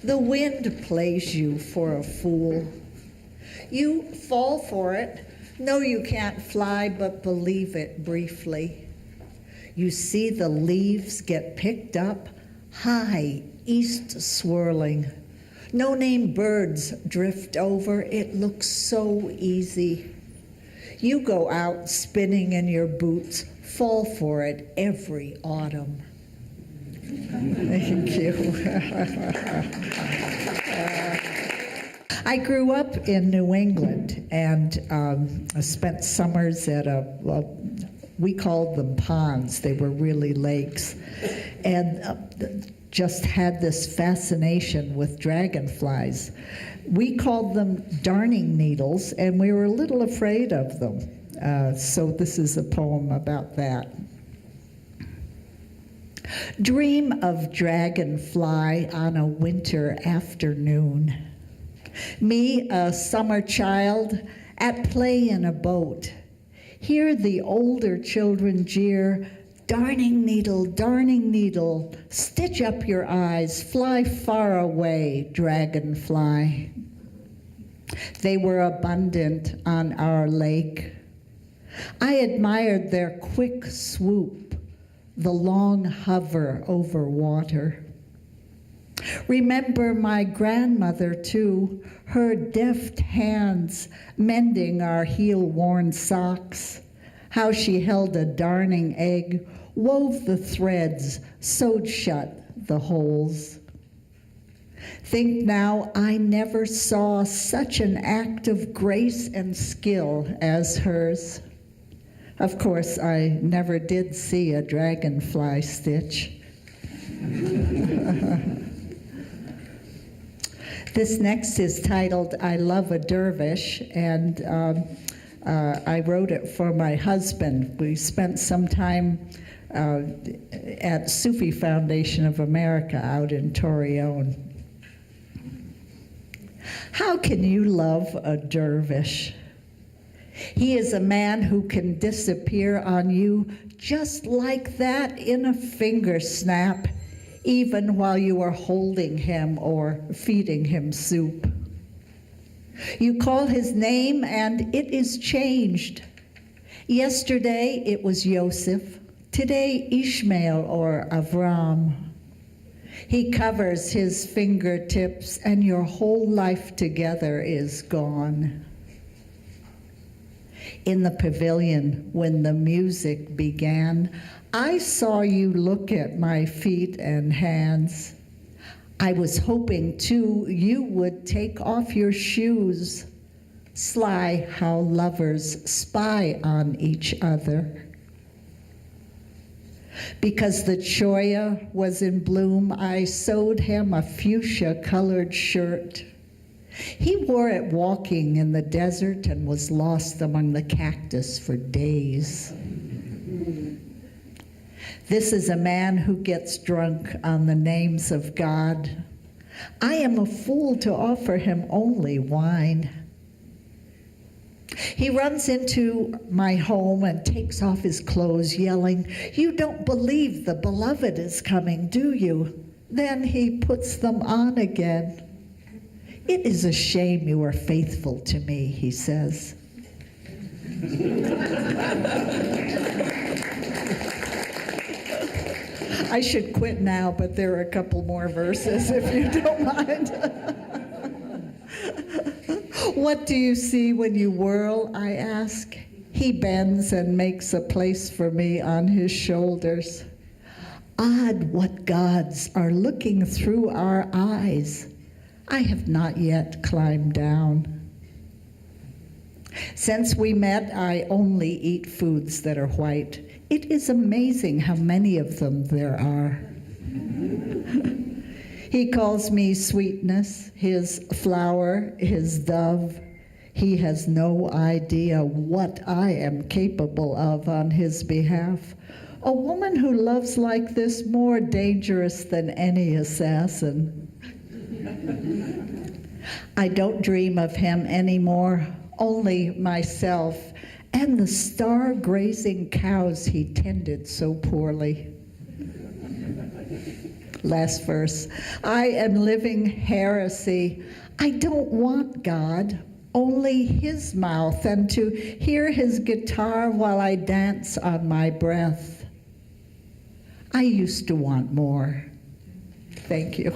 The wind plays you for a fool. You fall for it. No, you can't fly, but believe it briefly. You see the leaves get picked up, high, east swirling. No-name birds drift over. It looks so easy. You go out spinning in your boots, fall for it every autumn. Thank you. I grew up in New England and I spent summers at we called them ponds. They were really lakes. And just had this fascination with dragonflies. We called them darning needles, and we were a little afraid of them. So this is a poem about that. Dream of dragonfly on a winter afternoon. Me, a summer child, at play in a boat. Hear the older children jeer, darning needle, stitch up your eyes, fly far away, dragonfly. They were abundant on our lake. I admired their quick swoop, the long hover over water. Remember my grandmother, too, her deft hands mending our heel-worn socks, how she held a darning egg, wove the threads, sewed shut the holes. Think now, I never saw such an act of grace and skill as hers. Of course, I never did see a dragonfly stitch. This next is titled, I Love a Dervish, and I wrote it for my husband. We spent some time at Sufi Foundation of America out in Torreon. How can you love a dervish? He is a man who can disappear on you just like that in a finger snap, even while you are holding him or feeding him soup. You call his name and it is changed. Yesterday it was Yosef, today Ishmael or Avram. He covers his fingertips and your whole life together is gone. In the pavilion, when the music began, I saw you look at my feet and hands. I was hoping, too, you would take off your shoes. Sly how lovers spy on each other. Because the cholla was in bloom, I sewed him a fuchsia-colored shirt. He wore it walking in the desert and was lost among the cactus for days. This is a man who gets drunk on the names of God. I am a fool to offer him only wine. He runs into my home and takes off his clothes, yelling, "You don't believe the beloved is coming, do you?" Then he puts them on again. "It is a shame you are faithful to me," he says. I should quit now, but there are a couple more verses if you don't mind. What do you see when you whirl, I ask? He bends and makes a place for me on his shoulders. Odd what gods are looking through our eyes. I have not yet climbed down. Since we met, I only eat foods that are white. It is amazing how many of them there are. He calls me sweetness, his flower, his dove. He has no idea what I am capable of on his behalf. A woman who loves like this, more dangerous than any assassin. I don't dream of him anymore, only myself and the star-grazing cows he tended so poorly. last verse. I am living heresy. I don't want God, only his mouth, and to hear his guitar while I dance on my breath. I used to want more. Thank you.